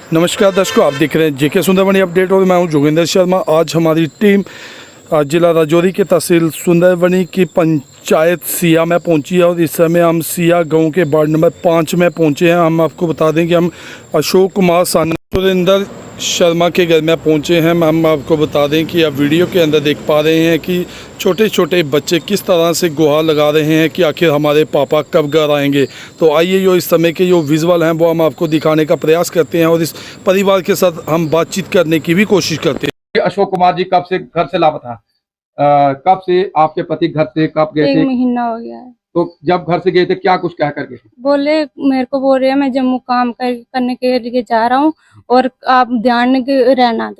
नमस्कार दर्शकों, आप देख रहे हैं जेके सुंदरबनी अपडेट और मैं हूं जोगिंदर शर्मा। आज हमारी टीम जिला राजौरी के तहसील सुंदरबनी की पंचायत सिया में पहुंची है और इस समय हम सिया गांव के वार्ड नंबर 5 में पहुंचे हैं। हम आपको बता दें कि हम अशोक कुमार सुरेंद्र शर्मा के घर में पहुंचे हैं। हम आपको बता दें कि आप वीडियो के अंदर देख पा रहे हैं कि छोटे छोटे बच्चे किस तरह से गुहार लगा रहे हैं कि आखिर हमारे पापा कब घर आएंगे। तो आइए जो इस समय के जो विजुअल हैं वो हम आपको दिखाने का प्रयास करते हैं और इस परिवार के साथ हम बातचीत करने की भी कोशिश करते हैं। अशोक कुमार जी कब से घर से लापता? कब से आपके पति घर से कब गए थे? 1 महीना हो गया है। तो जब घर से गए थे क्या कुछ कह करके? बोले मेरे को बोल रहे हैं मैं जम्मू काम करने के लिए जा रहा हूँ और आप ध्यान रहना।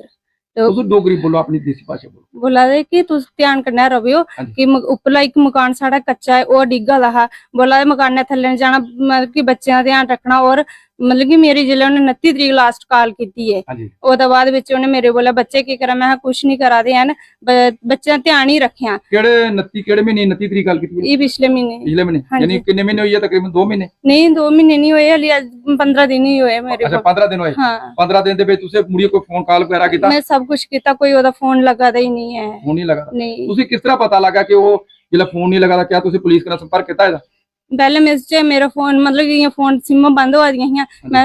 तो डोगरी बोलो, अपनी देसी भाषा बोलो। बोला दे कि तुम ध्यान करना रवियो कि उपला एक मकान साड़ा कच्चा है और डिग्गा रहा। बोला मकान थले जाना, मतलब कि बच्चे का ध्यान रखना। और मतलब कि मेरी जिले उन्हें 29 तरीक लास्ट कॉल की है। ओदा बाद विच उन्हें मेरे बोला बच्चे की करा, मैं कुछ नहीं करा दे हैं, बच्चे ध्यान ही रखे। केड़े 29 महीने 29 तरीक कॉल की है? ये पिछले महीने। यानी कितने महीने हुई है? तकरीबन 2 महीने नहीं, 2 महीने नहीं हुए, हली 15 दिन ही हुए मेरे। अच्छा, 15 दिन हुए। हाँ। 15 दिन दे विच तुसे मुड़िए कोई फोन कॉल वगैरह कीता? मैं सब कुछ किया, कोई ओदा फोन लगा ही नहीं है। फोन नहीं लगा? नहीं। तुसे किस तरह पता लगा कि वो जिला फोन नहीं लगा? क्या तुसे पुलिस के संपर्क किया है? पहले मेरा फोन मतलब ये फोन सिम बंद हो गई हैं। मैं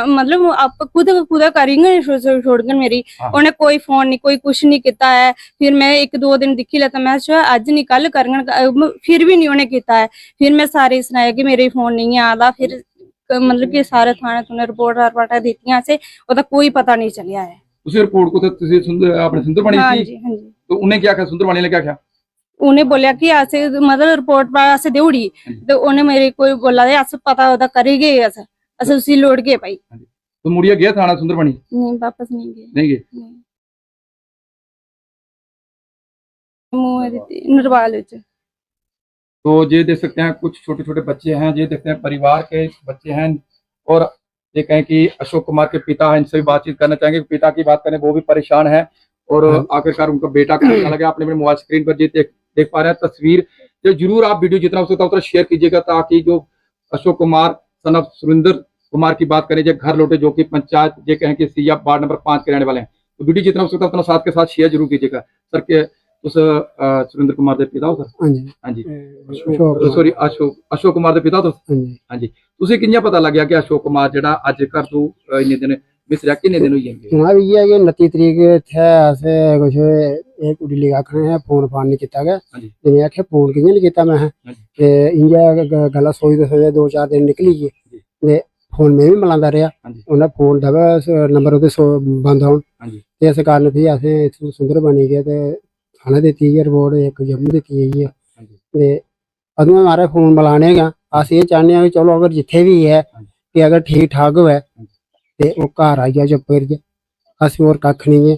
मतलब आप खुद करेंगे छोड़कर मेरी। उन्हें कोई फोन नहीं, कोई कुछ नहीं किया है। फिर मैं 1-2 दिन दिखी लेता, मैं अज नहीं कल करेंगे, फिर भी नहीं उन्हें किया है। फिर मैं सारे सुनाया कि मेरे फोन नहीं आता। फिर मतलब कि सारे थाने तुने रिपोर्ट दी से कोई पता नहीं चलिया है। उसी रिपोर्ट को तो आपने सुंदरबनी हाँ थी? जी, हाँ जी। तो उन्हें क्या कहा? सुंदरबनी ने क्या कहा? उन्हें बोलिया कि ऐसे मतलब रिपोर्ट पर ऐसे देउड़ी। तो उन्हें मेरे को बोला ऐसे पता होता करेंगे ऐसे उसी लोड के भाई। तो मुड़िया गया थाना सुंदरबनी? नहीं, वापस नहीं गए। नहीं गए? नरवाल। तो ये देख सकते हैं कुछ छोटे छोटे बच्चे हैं, ये देखते हैं परिवार के बच्चे हैं। और ये कहें कि अशोक कुमार के पिता हैं, इनसे भी बातचीत करना चाहेंगे। पिता की बात करें, वो भी परेशान है और आखिरकार उनका बेटा कैसा लगा आपने अपने मोबाइल स्क्रीन पर देख पा रहे हैं तस्वीर। तो जरूर आप वीडियो जितना हो सकता है उतना शेयर कीजिएगा, ताकि जो अशोक कुमार सन ऑफ सुरेंद्र कुमार की बात करें, जो घर लौटे, जो कि पंचायत ये कहें कि सिया वार्ड नंबर 5 के रहने वाले हैं। तो वीडियो जितना हो सकता है उतना साथ के साथ शेयर जरूर कीजिएगा। सर के उस सुरेंद्र कुमार के पिता हो सर? हाँ जी, हाँ जी। सॉरी, अशोक कुमार के पिता तो? हाँ जी। तुझे किंजा पता लग गया कि अशोक कुमार जेड़ा अज घर तू इन्ने दिन मिसरा किन्ने दिन हुई है? जनाब ये 29 तरीक थे ऐसे कुछ एक कुड़ी लगा खड़े हैं, फोन फान नहीं किया गया। मैंने आखे फोन किंजा नहीं किया मैं ते इंजा गला सोई तो सोचे 2-4 दिन निकली गए। फोन में भी मिलांदा रहा, उन्हें फोन दबा नंबर उहदे बंद होन ते इस कारण फिर असें इत्थों सुंदरबनी गए ते थाने दित्ती है रिपोर्ट, एक जम्मू दित्ती है ते अदूं मारे फोन मिलाने गया। अस ये चाहने हैं कि चलो अगर जिथे भी है कि अगर ठीक ठाक होवे ते वो घर आई जा चुप करिए, अस होर कख नहीं है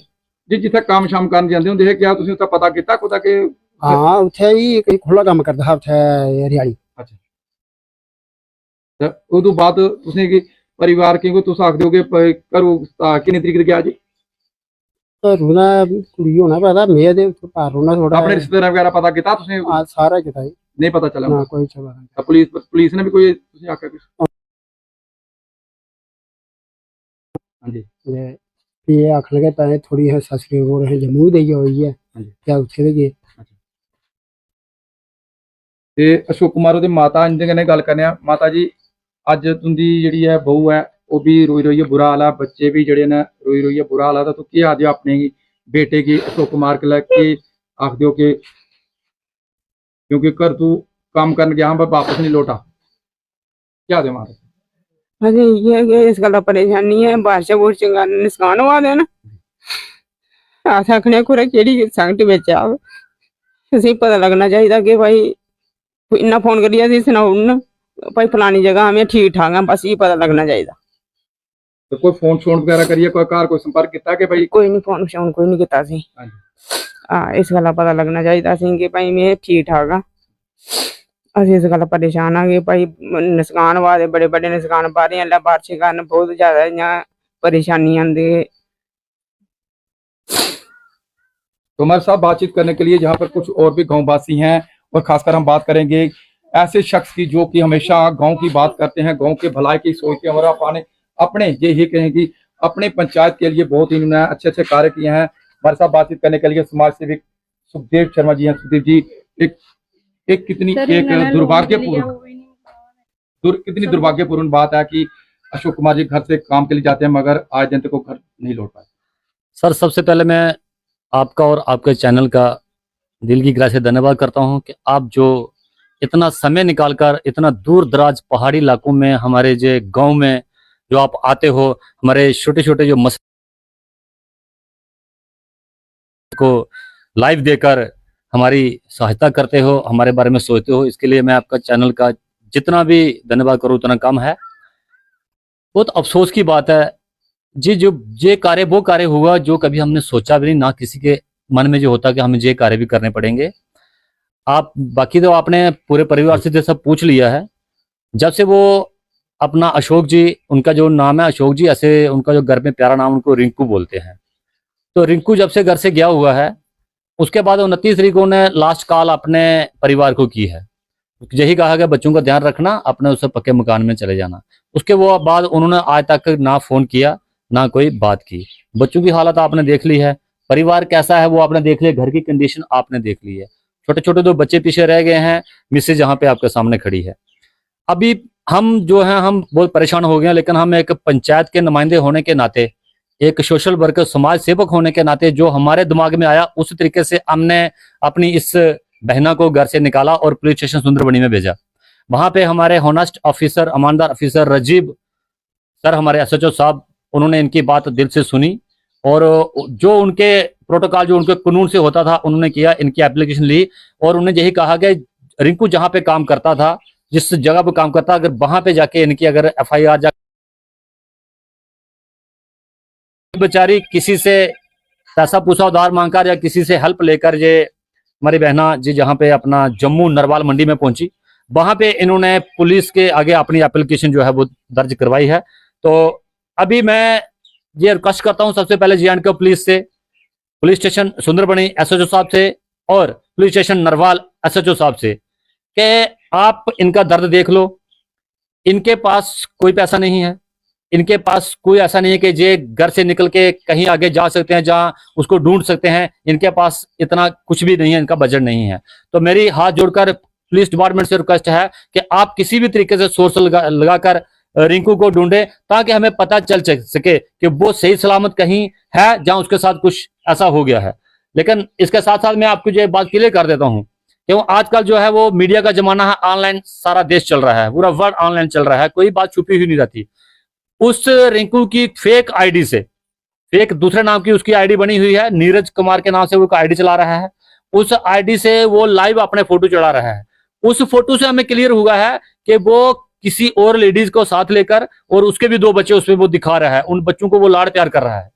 जी। जिथे काम शाम करन जांदे हुंदे है, क्या तुसीं उत्थे पता कीता कुदा कि? हाँ, उत्थे ही कोई खुला काम करदा हा उत्थे हरियाली। अच्छा, ते उदों बाद तुसीं कि परिवार क्योंकि तुस आखदे हो कि घरों किन्नी तरीक ते गया जी? रोना कुड़ी होना पता मैं दे घर रोना थोड़ा। अपने रिश्तेदार वगैरह पता कीता तुसीं? हां, सारा कीता जी। नहीं पता चला ना कोई चला नहीं। पुलिस ने भी कोई तुसीं आख्या कुछ? हाँ जी। ये आख लगे पहले थोड़ी है ससरी रोड है जम्मू दे हुई है, क्या उत्थे भी गए। ते अशोक कुमार ओहदे माता इंदे कन्नै गल करने आ। माता जी, अज तुंदी जेहड़ी है बहू है वो भी रोई रोइयै बुरा हाल है, बच्चे भी जेहड़े ने रोई रोइयै बुरा हाल है। तो की आखदे हो अपने बेटे की अशोक कुमार के लिए? आखदे हो कि क्योंकि घर तू काम करन गया पर वापस नहीं लौटा, क्या दे माता? अरे ये इस गल परेशानी है, बारिश बुरश नुकसान हुआ दे ना। अस आखने कुछ केड़ी संगत बिच आ, असें पता लगना चाहिए कि भाई इन्ना फोन करियै असें सनाउन भाई फलानी जगह हमें ठीक ठाक है, बस ये पता लगना चाहिए। तो कोई फोन शोन वगैरह करिए कोई घर कोई संपर्क किया कि भाई? कोई नहीं, फोन शोन कोई नहीं किया असें। हां, इस गल्ला पता लगना चाहिए असें कि भाई मैं ठीक ठाक हाँ। असें इस गल्ला परेशान हाँ कि भाई नुकसान हुआ दे, बड़े बड़े नुकसान बारिश के कारण बहुत ज्यादा इयां परेशानी आंदी। तो हमारे साथ बातचीत करने के लिए यहाँ पर कुछ और भी गांव वासी हैं, और खासकर हम बात करेंगे ऐसे शख्स की जो कि हमेशा गांव की बात करते हैं, गांव के भलाई की सोचते हैं और अपने ये ही कहें कि अपने पंचायत के लिए बहुत ही इन्होंने अच्छे अच्छे कार्य किए हैं। हमारे साथ बातचीत करने के लिए समाज सेविक सुखदेव शर्मा जी हैं। सुखदेव जी, एक कितनी दुर्भाग्यपूर्ण बात है कि अशोक कुमार जी घर से काम के लिए जाते हैं मगर आज दिन तक वो घर नहीं लौट पाए। सर, सबसे पहले मैं आपका और आपके चैनल का दिल की गहराई से धन्यवाद करता हूं कि आप जो इतना समय निकालकर इतना दूर दराज पहाड़ी इलाकों में हमारे जो गांव में जो आप आते हो, हमारे छोटे छोटे जो मसले को लाइव देकर हमारी सहायता करते हो, हमारे बारे में सोचते हो, इसके लिए मैं आपका चैनल का जितना भी धन्यवाद करूँ उतना कम है। बहुत अफसोस की बात है जी, जो ये कार्य वो कार्य हुआ जो कभी हमने सोचा भी नहीं, ना किसी के मन में जो होता कि हमें ये कार्य भी करने पड़ेंगे। आप बाकी तो आपने पूरे परिवार से जैसा पूछ लिया है। जब से वो अपना अशोक जी, उनका जो नाम है अशोक जी, ऐसे उनका जो घर में प्यारा नाम उनको रिंकू बोलते हैं, तो रिंकू जब से घर से गया हुआ है उसके बाद 29 तारीख को उन्हें लास्ट कॉल अपने परिवार को की है, यही कहा कि बच्चों का ध्यान रखना, अपने उससे पक्के मकान में चले जाना। उसके वो बाद उन्होंने आज तक ना फोन किया ना कोई बात की। बच्चों की हालत आपने देख ली है, परिवार कैसा है वो आपने देख लिया, घर की कंडीशन आपने देख ली है। छोटे छोटे दो बच्चे पीछे रह गए हैं, मिसेज जहाँ पे आपके सामने खड़ी है। अभी हम जो हैं हम बहुत परेशान हो गए हैं, लेकिन हम एक पंचायत के नुमाइंदे होने के नाते, एक सोशल वर्कर समाज सेवक होने के नाते, जो हमारे दिमाग में आया उस तरीके से हमने अपनी इस बहना को घर से निकाला और पुलिस स्टेशन सुंदरबनी में भेजा। वहां पे हमारे होनेस्ट ऑफिसर, ईमानदार ऑफिसर रजीब सर, हमारे एसएचओ साहब, उन्होंने इनकी बात दिल से सुनी और जो उनके प्रोटोकॉल, जो उनके कानून से होता था, उन्होंने किया। इनकी एप्लीकेशन ली और उन्होंने यही कहा कि रिंकू जहां पे काम करता था, जिस जगह पे काम करता, अगर वहां पे जाके इनकी अगर एफआईआर जा, बेचारी किसी से पैसा पूछा उधार मांगकर या किसी से हेल्प लेकर ये हमारी बहना जी जहाँ पे अपना जम्मू नरवाल मंडी में पहुंची, वहां पे इन्होंने पुलिस के आगे अपनी एप्लीकेशन जो है वो दर्ज करवाई है। तो अभी मैं ये रिक्वेस्ट करता हूं सबसे पहले जे&के पुलिस से, पुलिस स्टेशन सुंदरबनी एसएचओ साहब से और पुलिस स्टेशन नरवाल एसएचओ साहब से कि आप इनका दर्द देख लो। इनके पास कोई पैसा नहीं है, इनके पास कोई ऐसा नहीं है कि जे घर से निकल के कहीं आगे जा सकते हैं जहां उसको ढूंढ सकते हैं। इनके पास इतना कुछ भी नहीं है, इनका बजट नहीं है। तो मेरी हाथ जोड़कर पुलिस डिपार्टमेंट से रिक्वेस्ट है कि आप किसी भी तरीके से सोर्स लगाकर रिंकू को ढूंढे, ताकि हमें पता चल सके कि वो सही सलामत कहीं है जहां उसके साथ कुछ ऐसा हो गया है। लेकिन इसके साथ साथ मैं आपको ये बात क्लियर कर देता हूं कि आजकल जो है वो मीडिया का जमाना है, ऑनलाइन सारा देश चल रहा है, पूरा वर्ल्ड ऑनलाइन चल रहा है, कोई बात छुपी हुई नहीं रहती। उस रिंकू की फेक आईडी से, फेक दूसरे नाम की उसकी आईडी बनी हुई है, नीरज कुमार के नाम से वो आईडी चला रहा है। उस आईडी से वो लाइव अपने फोटो चढ़ा रहा है। उस फोटो से हमें क्लियर हुआ है कि वो किसी और लेडीज को साथ लेकर, और उसके भी 2 बच्चे उसमें वो दिखा रहा है, उन बच्चों को वो लाड़ प्यार कर रहा है।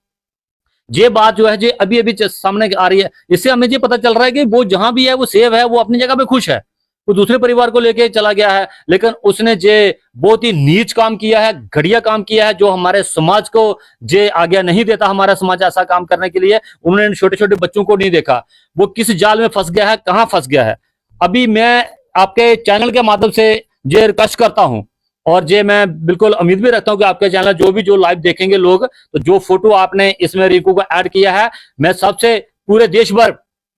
ये बात जो है ये अभी अभी सामने आ रही है। इससे हमें ये पता चल रहा है कि वो जहां भी है वो सेफ है, वो अपनी जगह पे खुश है। वो दूसरे परिवार को लेके चला गया है, लेकिन उसने जे बहुत ही नीच काम किया है, घटिया काम किया है, जो हमारे समाज को जे आज्ञा नहीं देता हमारा समाज ऐसा काम करने के लिए। उन्होंने छोटे छोटे बच्चों को नहीं देखा, वो किस जाल में फंस गया है, कहां फंस गया है। अभी मैं आपके चैनल के माध्यम से ये रिक्वेस्ट करता हूं, और ये मैं बिल्कुल उम्मीद भी रखता हूं कि आपके चैनल जो लाइव देखेंगे लोग, तो जो फोटो आपने इसमें रिंकू को ऐड किया है, मैं सबसे पूरे देश भर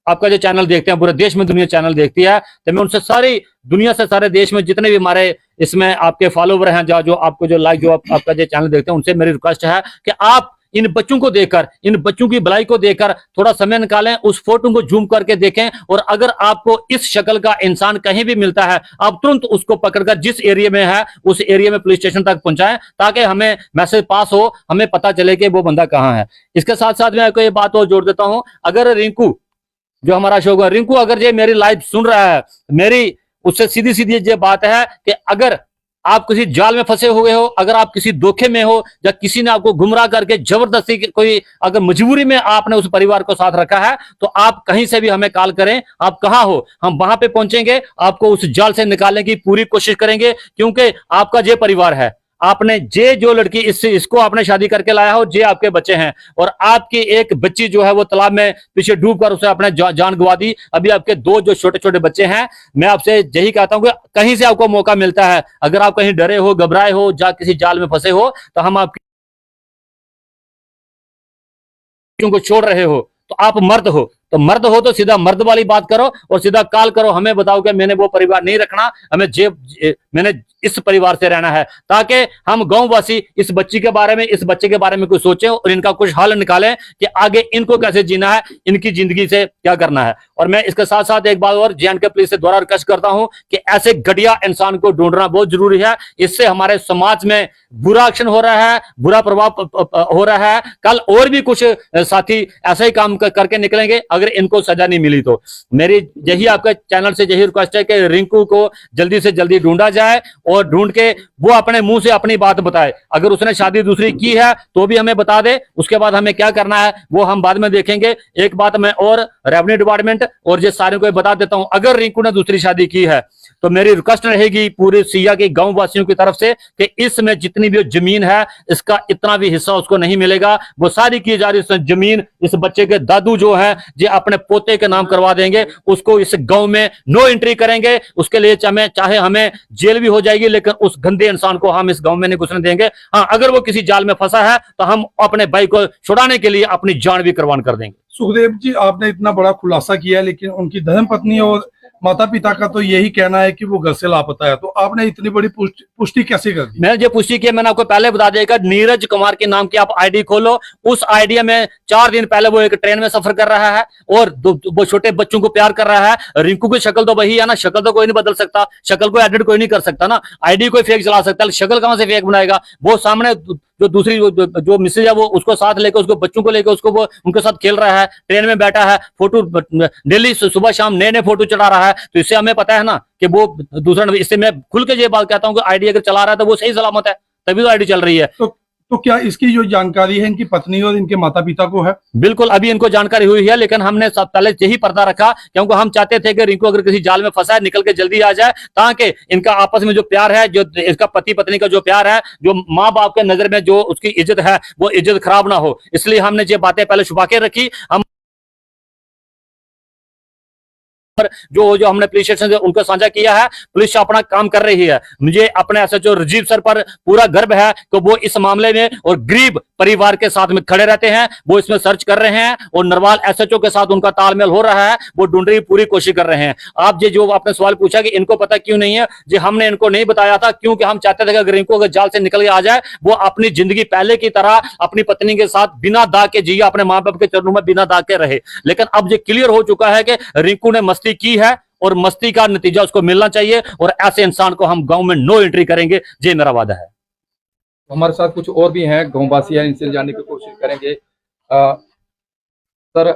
आपका जो चैनल देखते हैं, पूरे देश में दुनिया चैनल देखती है, तो मैं उनसे सारी दुनिया से, सारे देश में जितने भी हमारे इसमें आपके फॉलोवर हैं, जो आपको जो लाइक, जो आपका जो चैनल देखते हैं, उनसे मेरी रिक्वेस्ट है कि आप इन बच्चों को देखकर, इन बच्चों की भलाई को देखकर थोड़ा समय निकालें, उस फोटो को जूम करके देखें, और अगर आपको इस शक्ल का इंसान कहीं भी मिलता है, आप तुरंत उसको पकड़कर जिस एरिया में है उस एरिया में पुलिस स्टेशन तक पहुंचाएं, ताकि हमें मैसेज पास हो, हमें पता चले कि वो बंदा कहां है। इसके साथ साथ मैं आपको ये बात और जोड़ देता हूं, अगर रिंकू जो हमारा अशोक है, रिंकू अगर ये मेरी लाइव सुन रहा है, मेरी उससे सीधी सीधी ये बात है कि अगर आप किसी जाल में फंसे हुए हो, अगर आप किसी धोखे में हो, या किसी ने आपको गुमराह करके जबरदस्ती कोई अगर मजबूरी में आपने उस परिवार को साथ रखा है, तो आप कहीं से भी हमें कॉल करें। आप कहां हो, हम वहां पे पहुंचेंगे, आपको उस जाल से निकालने की पूरी कोशिश करेंगे, क्योंकि आपका ये परिवार है, आपने जो लड़की इसको आपने शादी करके लाया हो, जे आपके बच्चे हैं, और आपकी एक बच्ची जो है वो तालाब में पीछे डूबकर उसे अपने जान गंवा दी। अभी आपके 2 जो छोटे छोटे बच्चे हैं, मैं आपसे यही कहता हूं कि कहीं से आपको मौका मिलता है, अगर आप कहीं डरे हो, घबराए हो, या किसी जाल में फंसे हो, तो हम आपकी बच्चों को छोड़ रहे हो तो आप मर्द हो, तो मर्द हो तो सीधा मर्द वाली बात करो और सीधा कॉल करो, हमें बताओ कि मैंने वो परिवार नहीं रखना, मैंने इस परिवार से रहना है, ताकि हम गांववासी इस बच्चे के बारे में कुछ सोचें और इनका कुछ हल निकालें कि आगे इनको कैसे जीना है, इनकी जिंदगी से क्या करना है। और मैं इसके साथ साथ एक बात और जे.एंड.के पुलिस से दोबारा रिक्वेस्ट करता हूं कि ऐसे घटिया इंसान को ढूंढना बहुत जरूरी है। इससे हमारे समाज में बुरा एक्शन हो रहा है, बुरा प्रभाव हो रहा है। कल और भी कुछ साथी ऐसा ही काम करके निकलेंगे अगर इनको सजा नहीं मिली तो। मेरी यही आपके चैनल से यही रिक्वेस्ट है कि रिंकू को जल्दी से जल्दी ढूंढा जाए और ढूंढ के वो अपने मुंह से अपनी बात बताए। अगर उसने शादी दूसरी की है तो भी हमें बता दे, उसके बाद हमें क्या करना है वो हम बाद में देखेंगे। एक बात मैं और रेवेन्यू डिपार्टमेंट और ये सारे को बता देता हूं, अगर रिंकू ने दूसरी शादी की है तो मेरी रिक्वेस्ट रहेगी पूरे सिया के गांव वासियों की तरफ से कि इसमें जितनी भी जमीन है इसका इतना भी हिस्सा उसको नहीं मिलेगा। वो सारी की जा रही जमीन इस बच्चे के दादू जो है जो अपने पोते के नाम करवा देंगे, उसको इस गांव में नो एंट्री करेंगे। उसके लिए चाहे हमें जेल भी हो जाएगी, लेकिन उस गंदे इंसान को हम इस गांव में नहीं घुसने देंगे। हाँ, अगर वो किसी जाल में फंसा है तो हम अपने भाई को छुड़ाने के लिए अपनी जान भी कुर्बान कर देंगे। सुखदेव जी, आपने इतना बड़ा खुलासा किया, लेकिन उनकी धर्मपत्नी और माता पिता का तो यही कहना है कि वो घर से लापता है, तो आपने इतनी बड़ी पुष्टि कैसे कर दी? मैंने जो पुष्टि की मैंने आपको पहले बता दिया, नीरज कुमार के नाम की आप आईडी खोलो। उस आईडी में 4 दिन पहले वो एक ट्रेन में सफर कर रहा है और वो छोटे बच्चों को प्यार कर रहा है। रिंकू की शक्ल तो वही है ना, शक्ल तो कोई नहीं बदल सकता, शक्ल को एडिट कोई नहीं कर सकता ना, आईडी कोई फेक चला सकता है, शक्ल कहां से फेक बनाएगा? वो सामने जो दूसरी जो मिसेज है वो उसको साथ लेकर, उसको बच्चों को लेकर उसको वो उनके साथ खेल रहा है, ट्रेन में बैठा है, फोटो डेली सुबह शाम नए नए फोटो चढ़ा रहा है। तो इससे हमें पता है ना कि वो दूसरा, इससे मैं खुल के ये बात कहता हूँ कि आईडी अगर चला रहा है तो वो सही सलामत है, तभी तो आईडी चल रही है। तो क्या इसकी जो जानकारी है इनकी पत्नी और इनके माता पिता को है? बिल्कुल, अभी इनको जानकारी हुई है, लेकिन हमने पहले यही पर्दा रखा क्योंकि हम चाहते थे कि रिंकू अगर किसी जाल में फंसा है निकल के जल्दी आ जाए, ताकि इनका आपस में जो प्यार है, जो इसका पति पत्नी का जो प्यार है, जो माँ बाप के नजर में जो उसकी इज्जत है, वो इज्जत खराब ना हो। इसलिए हमने ये बातें पहले छुपा के रखी। हम जो हमने पुलिस स्टेशन से उनको साझा किया है, पुलिस अपना काम कर रही है। मुझे अपने एसएचओ राजीव सर पर पूरा गर्व है कि वो इस मामले में और गरीब परिवार के साथ में खड़े रहते हैं, वो इसमें सर्च कर रहे हैं और नरवाल एसएचओ के साथ उनका तालमेल हो रहा है, वो ढूंढने की पूरी कोशिश कर रहे हैं। आप जो आपने सवाल पूछा कि इनको पता क्यों नहीं है, जी हमने इनको नहीं बताया था क्योंकि हम चाहते थे कि अगर इनको अगर जाल से निकल के आ जाए, वो अपनी जिंदगी पहले की तरह अपनी पत्नी के साथ बिना दाग के जिए, अपने माँ बाप के चरणों में बिना दाग के रहे। लेकिन अब ये क्लियर हो चुका है कि रिंकू ने मस्ती की है और मस्ती का नतीजा उसको मिलना चाहिए और ऐसे इंसान को हम गांव में नो एंट्री करेंगे, ये मेरा वादा है। हमारे साथ कुछ और भी हैं गांववासी हैं, इनसे जानने की कोशिश करेंगे। सर,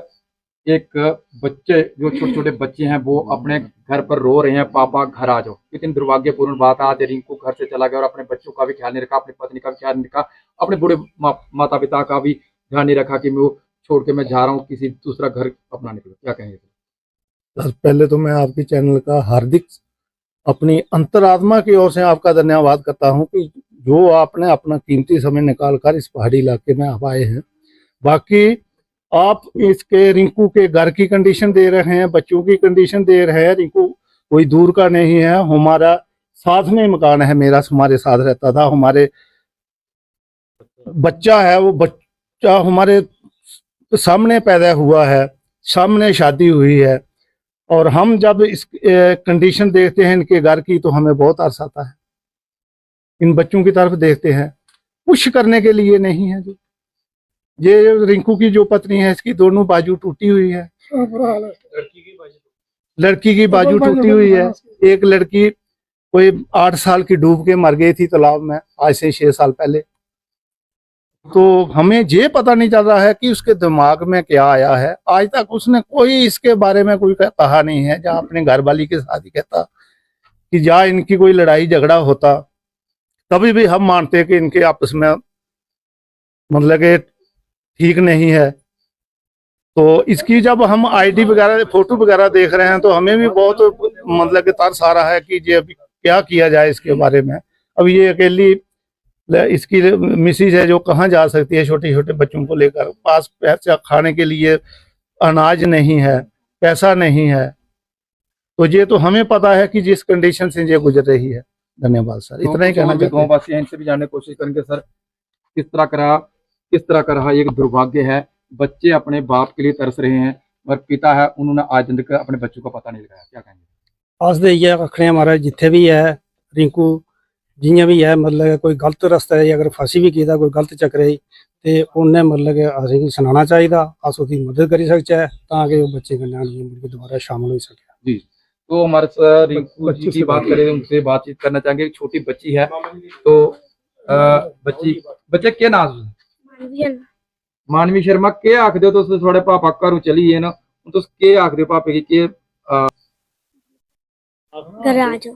एक बच्चे जो छोटे छोटे बच्चे हैं वो अपने घर पर रो रहे हैं, पापा घर आ जाओ। कितनी दुर्भाग्यपूर्ण बात है, आज रिंकू घर से चला गया और अपने बच्चों का भी ख्याल नहीं रखा, अपनी पत्नी का भी ख्याल नहीं रखा, अपने बूढ़े माता पिता का भी ध्यान नहीं रखा कि मैं वो छोड़ के मैं जा रहा हूँ किसी दूसरा घर अपनाने के लिए। क्या कहेंगे? पहले तो मैं आपके चैनल का हार्दिक अपनी अंतरात्मा की ओर से आपका धन्यवाद करता हूं कि जो आपने अपना कीमती समय निकाल कर इस पहाड़ी इलाके में आप आए हैं। बाकी आप इसके रिंकू के घर की कंडीशन दे रहे हैं, बच्चों की कंडीशन दे रहे हैं। रिंकू कोई दूर का नहीं है, हमारा साथ में मकान है, मेरा हमारे साथ रहता था। हमारे बच्चा है, वो बच्चा हमारे सामने पैदा हुआ है, सामने शादी हुई है, और हम जब इस कंडीशन देखते हैं इनके घर की तो हमें बहुत तरस आता है। इन बच्चों की तरफ देखते हैं, पुश करने के लिए नहीं है। जो ये रिंकू की जो पत्नी है इसकी दोनों बाजू टूटी हुई है, लड़की की बाजू टूटी हुई है। एक लड़की कोई 8 साल की डूब के मर गई थी तालाब में, आज से 6 साल पहले। तो हमें ये पता नहीं चल रहा है कि उसके दिमाग में क्या आया है। आज तक उसने कोई इसके बारे में कोई कहा नहीं है। जहाँ अपने घर वाली के साथ ही कहता कि जहाँ इनकी कोई लड़ाई झगड़ा होता तभी भी हम मानते कि इनके आपस में मतलब कि ठीक नहीं है। तो इसकी जब हम आईडी वगैरह फोटो वगैरह देख रहे हैं तो हमें भी बहुत मतलब कि तरस आ रहा है कि ये अभी क्या किया जाए इसके बारे में। अब ये अकेली इसकी मिसेज है जो कहाँ जा सकती है छोटे छोटे बच्चों को लेकर, पास पैसा खाने के लिए अनाज नहीं है, पैसा नहीं है। तो ये तो हमें पता है कि जिस कंडीशन से ये गुजर रही है। धन्यवाद सर, इतना ही कहना चाहते हैं। गांववासी हैं, इनसे भी जानने की कोशिश करेंगे। सर, किस तरह का रहा एक दुर्भाग्य है बच्चे अपने बाप के लिए तरस रहे हैं और पिता है उन्होंने आज दिन तक अपने बच्चों का पता नहीं लगाया, क्या कहेंगे? अस ते इयै आखने आं महाराज जित्थे भी है रिंकू जियां भी है मतलब कि कोई गलत रस्ते अगर फसी भी गेदा कोई गलत चक्करे ते उन्नै मतलब कि असेंगी सनाना चाहिदा, अस उसदी मदद करी सकचै तां कि ओह् बच्चे कन्नै मुड़ियै दोबारा शामल होई सकै। जी, तो हमारे साथ रिंकू जी की बात करें, उनसे बातचीत करना चाहेंगे। एक छोटी बच्ची है, तो बच्चे क्या नाम है? मानवी शर्मा, के आखदे हो तुस थोड़े पापा घरों चली गे न, तुस के आखदे हो पापे गी के घर आ जाओ।